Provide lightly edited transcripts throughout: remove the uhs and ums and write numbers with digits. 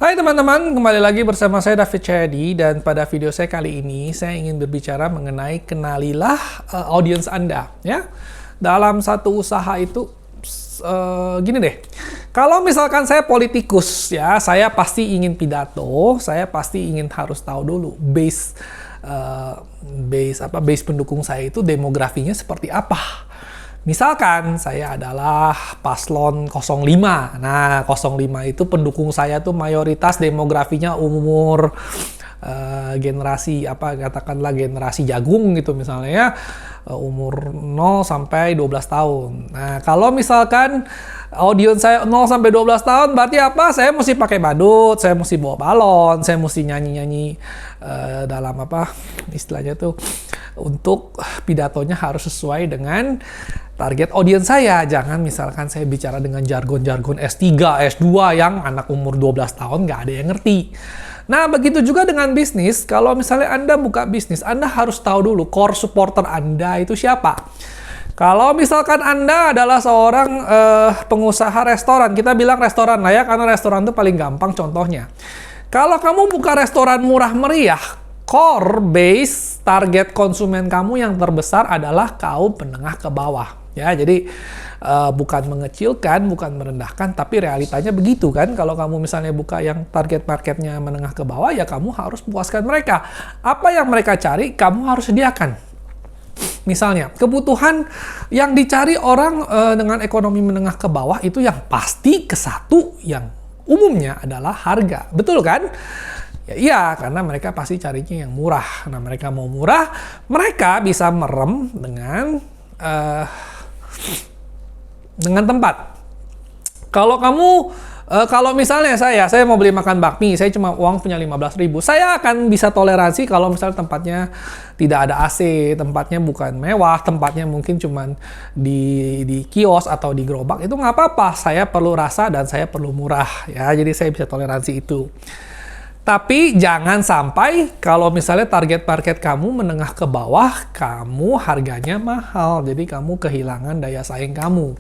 Hai teman-teman, kembali lagi bersama saya David Cahyadi, dan pada video saya kali ini saya ingin berbicara mengenai kenalilah audiens Anda ya. Dalam satu usaha itu gini deh. Kalau misalkan saya politikus ya, saya pasti ingin pidato, saya pasti ingin harus tahu dulu base pendukung saya itu demografinya seperti apa. Misalkan saya adalah paslon 05. Nah, 05 itu pendukung saya tuh mayoritas demografinya umur generasi katakanlah generasi jagung gitu misalnya ya, umur 0 sampai 12 tahun. Nah, kalau misalkan audiens saya 0 sampai 12 tahun berarti apa? Saya mesti pakai badut, saya mesti bawa balon, saya mesti nyanyi-nyanyi dalam istilahnya tuh, untuk pidatonya harus sesuai dengan target audiens saya. Jangan misalkan saya bicara dengan jargon-jargon S3, S2 yang anak umur 12 tahun nggak ada yang ngerti. Nah, begitu juga dengan bisnis. Kalau misalnya Anda buka bisnis, Anda harus tahu dulu core supporter Anda itu siapa. Kalau misalkan Anda adalah seorang pengusaha restoran, kita bilang restoran lah ya, karena restoran itu paling gampang contohnya. Kalau kamu buka restoran murah meriah, core base target konsumen kamu yang terbesar adalah kaum menengah ke bawah. Ya, jadi bukan mengecilkan, bukan merendahkan, tapi realitanya begitu kan. Kalau kamu misalnya buka yang target marketnya menengah ke bawah, ya kamu harus puaskan mereka. Apa yang mereka cari, kamu harus sediakan. Misalnya, kebutuhan yang dicari orang dengan ekonomi menengah ke bawah itu yang pasti kesatu yang umumnya adalah harga. Betul kan? Ya, iya, karena mereka pasti carinya yang murah. Nah, mereka mau murah, mereka bisa merem dengan tempat. Kalau misalnya saya mau beli makan bakmi, saya cuma uang punya 15.000, saya akan bisa toleransi kalau misalnya tempatnya tidak ada AC, tempatnya bukan mewah, tempatnya mungkin cuma di kios atau di gerobak, itu nggak apa-apa. Saya perlu rasa dan saya perlu murah ya, jadi saya bisa toleransi itu. Tapi jangan sampai kalau misalnya target market kamu menengah ke bawah, kamu harganya mahal. Jadi kamu kehilangan daya saing kamu.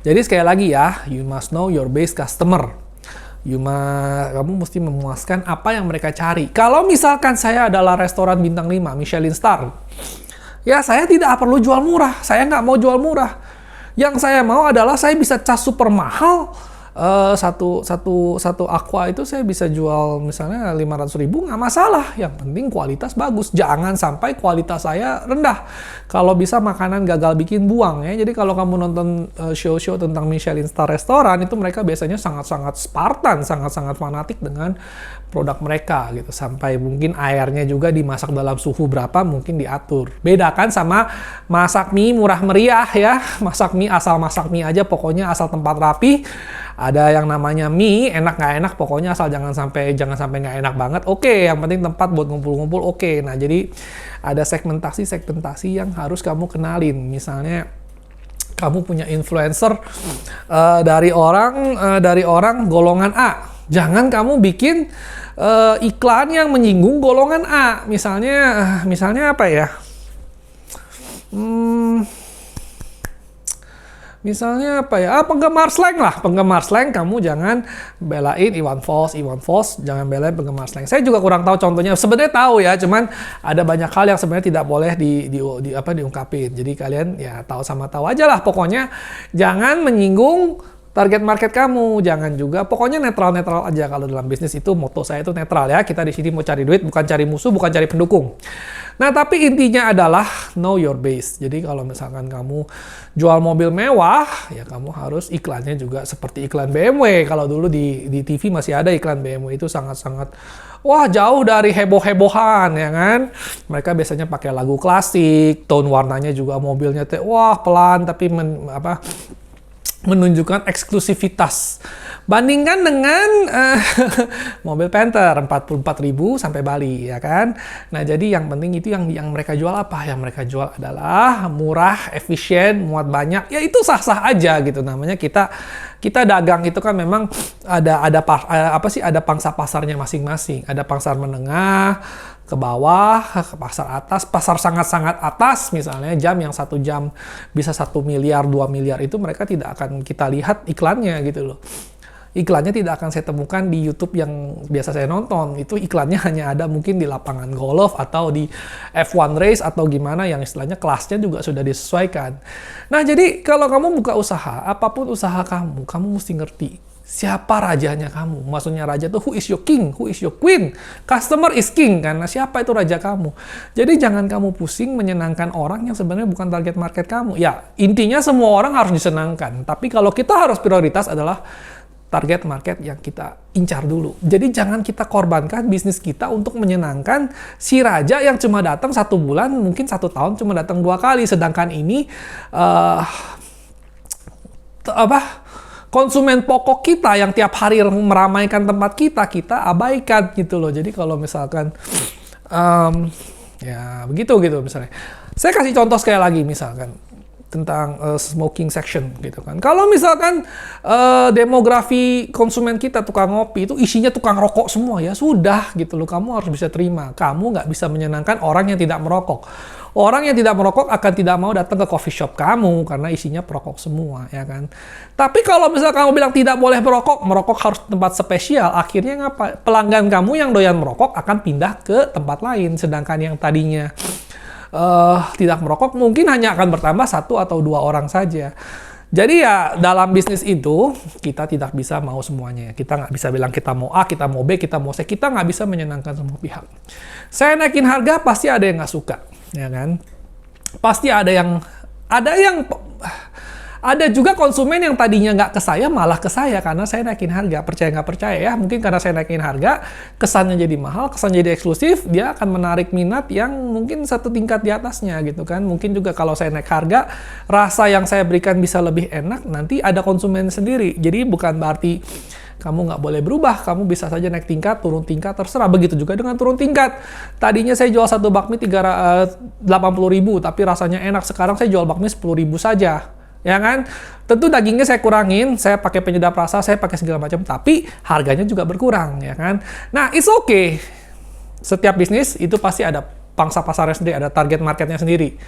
Jadi sekali lagi ya, you must know your base customer. Kamu mesti memuaskan apa yang mereka cari. Kalau misalkan saya adalah restoran bintang 5, Michelin Star, ya saya tidak perlu jual murah. Saya nggak mau jual murah. Yang saya mau adalah saya bisa cas super mahal. Satu aqua itu saya bisa jual misalnya 500.000, nggak masalah. Yang penting kualitas bagus, jangan sampai kualitas saya rendah. Kalau bisa makanan gagal bikin buang ya. Jadi kalau kamu nonton show-show tentang Michelin Star restoran, itu mereka biasanya sangat-sangat Spartan, sangat-sangat fanatik dengan produk mereka gitu. Sampai mungkin airnya juga dimasak dalam suhu berapa mungkin diatur. Beda kan sama masak mie murah meriah ya. Masak mie asal masak mie aja, pokoknya asal tempat rapi. Ada yang namanya mie, enak nggak enak, pokoknya asal jangan sampai nggak enak banget. Oke, yang penting tempat buat ngumpul-ngumpul. Oke, nah jadi ada segmentasi yang harus kamu kenalin. Misalnya kamu punya influencer dari orang golongan A. Jangan kamu bikin iklan yang menyinggung golongan A. Misalnya apa ya? Misalnya apa ya? Penggemar slang lah. Penggemar slang kamu jangan belain Iwan Fals, jangan belain penggemar slang. Saya juga kurang tahu contohnya. Sebenarnya tahu ya, cuman ada banyak hal yang sebenarnya tidak boleh diungkapin. Jadi kalian ya tahu sama tahu aja lah. Pokoknya jangan menyinggung target market kamu, jangan juga, pokoknya netral-netral aja. Kalau dalam bisnis itu moto saya itu netral ya. Kita di sini mau cari duit, bukan cari musuh, bukan cari pendukung. Nah, tapi intinya adalah know your base. Jadi kalau misalkan kamu jual mobil mewah, ya kamu harus iklannya juga seperti iklan BMW. Kalau dulu di TV masih ada iklan BMW itu sangat-sangat jauh dari heboh-hebohan ya kan. Mereka biasanya pakai lagu klasik, tone warnanya juga mobilnya pelan tapi menunjukkan eksklusivitas. Bandingkan dengan mobil Panther 44.000 sampai Bali ya kan. Nah, jadi yang penting itu yang mereka jual apa? Yang mereka jual adalah murah, efisien, muat banyak. Ya itu sah-sah aja gitu. Namanya kita dagang itu kan memang ada pangsa pasarnya masing-masing. Ada pasar menengah, ke bawah, ke pasar atas, pasar sangat-sangat atas, misalnya jam yang 1 jam bisa 1 miliar, 2 miliar, itu mereka tidak akan kita lihat iklannya gitu loh. iklannya tidak akan saya temukan di YouTube yang biasa saya nonton. Itu iklannya hanya ada mungkin di lapangan golf atau di F1 race atau gimana yang istilahnya kelasnya juga sudah disesuaikan. Nah, jadi kalau kamu buka usaha, apapun usaha kamu mesti ngerti siapa rajanya kamu. Maksudnya raja itu who is your king, who is your queen. Customer is king, karena siapa itu raja kamu. Jadi jangan kamu pusing menyenangkan orang yang sebenarnya bukan target market kamu. Ya, intinya semua orang harus disenangkan. Tapi kalau kita harus prioritas adalah target market yang kita incar dulu. Jadi jangan kita korbankan bisnis kita untuk menyenangkan si raja yang cuma datang 1 bulan, mungkin 1 tahun cuma datang 2 kali. Sedangkan ini konsumen pokok kita yang tiap hari meramaikan tempat kita abaikan gitu loh. Jadi kalau misalkan ya begitu misalnya. Saya kasih contoh sekali lagi misalkan tentang smoking section gitu kan. Kalau misalkan demografi konsumen kita tukang ngopi itu isinya tukang rokok semua, ya sudah gitu loh. Kamu harus bisa terima. Kamu nggak bisa menyenangkan orang yang tidak merokok. Orang yang tidak merokok akan tidak mau datang ke coffee shop kamu karena isinya perokok semua, ya kan. Tapi kalau misalnya kamu bilang tidak boleh merokok harus tempat spesial, akhirnya ngapa? Pelanggan kamu yang doyan merokok akan pindah ke tempat lain, sedangkan yang tadinya tidak merokok mungkin hanya akan bertambah 1 atau 2 orang saja. Jadi ya dalam bisnis itu kita tidak bisa mau semuanya. Kita nggak bisa bilang kita mau A, kita mau B, kita mau C. Kita nggak bisa menyenangkan semua pihak. Saya naikin harga pasti ada yang nggak suka, ya kan? Pasti ada juga konsumen yang tadinya nggak ke saya malah ke saya karena saya naikin harga. Percaya nggak percaya ya, mungkin karena saya naikin harga kesannya jadi mahal, kesannya jadi eksklusif, dia akan menarik minat yang mungkin 1 tingkat di atasnya gitu kan. Mungkin juga kalau saya naik harga, rasa yang saya berikan bisa lebih enak, nanti ada konsumen sendiri. Jadi bukan berarti kamu nggak boleh berubah, kamu bisa saja naik tingkat, turun tingkat, terserah. Begitu juga dengan turun tingkat. Tadinya saya jual 1 bakmi 80.000, tapi rasanya enak. Sekarang saya jual bakmi 10.000 saja. Ya kan? Tentu dagingnya saya kurangin, saya pakai penyedap rasa, saya pakai segala macam, tapi harganya juga berkurang, ya kan? Nah, it's okay. Setiap bisnis itu pasti ada pangsa pasarnya sendiri, ada target marketnya sendiri.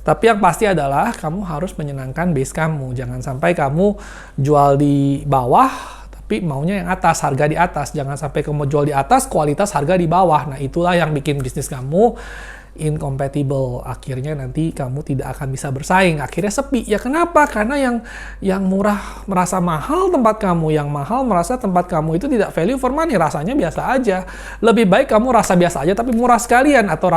Tapi yang pasti adalah kamu harus menyenangkan base kamu. Jangan sampai kamu jual di bawah, tapi maunya yang atas, harga di atas. Jangan sampai kamu jual di atas, kualitas harga di bawah. Nah, itulah yang bikin bisnis kamu incompatible. Akhirnya nanti kamu tidak akan bisa bersaing. Akhirnya sepi. Ya kenapa? Karena yang murah merasa mahal tempat kamu, yang mahal merasa tempat kamu itu tidak value for money, rasanya biasa aja. Lebih baik kamu rasa biasa aja tapi murah sekalian, atau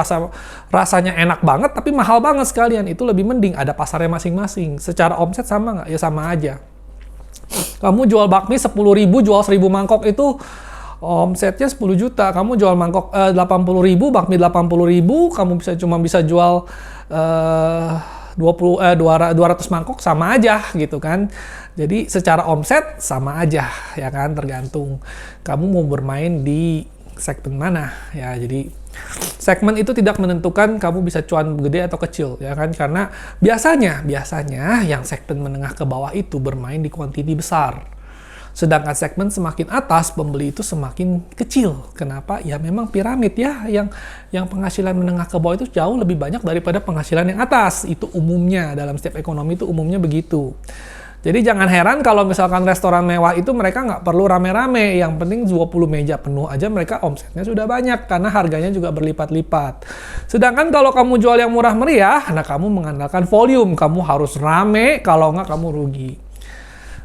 rasanya enak banget tapi mahal banget sekalian. Itu lebih mending. Ada pasarnya masing-masing. Secara omset sama nggak? Ya sama aja. Kamu jual bakmi 10.000, jual 1.000 mangkok itu omsetnya 10 juta, kamu jual mangkok 80.000, bakmi 80.000, kamu cuma bisa jual 200 mangkok, sama aja gitu kan. Jadi secara omset sama aja, ya kan, tergantung kamu mau bermain di segmen mana, ya. Jadi segmen itu tidak menentukan kamu bisa cuan gede atau kecil, ya kan, karena biasanya yang segmen menengah ke bawah itu bermain di kuantiti besar. Sedangkan segmen semakin atas, pembeli itu semakin kecil. Kenapa? Ya memang piramid ya, yang penghasilan menengah ke bawah itu jauh lebih banyak daripada penghasilan yang atas. Itu umumnya, dalam setiap ekonomi itu umumnya begitu. Jadi jangan heran kalau misalkan restoran mewah itu mereka nggak perlu rame-rame. Yang penting 20 meja penuh aja mereka omsetnya sudah banyak, karena harganya juga berlipat-lipat. Sedangkan kalau kamu jual yang murah meriah, nah kamu mengandalkan volume. Kamu harus rame, kalau nggak kamu rugi.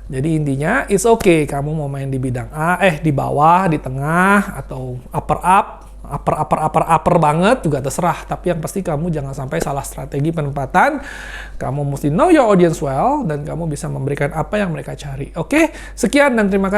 Jadi intinya, it's okay kamu mau main di bidang A, di bawah, di tengah, atau upper banget juga terserah. Tapi yang pasti kamu jangan sampai salah strategi penempatan. Kamu mesti know your audience well, dan kamu bisa memberikan apa yang mereka cari. Oke, sekian dan terima kasih.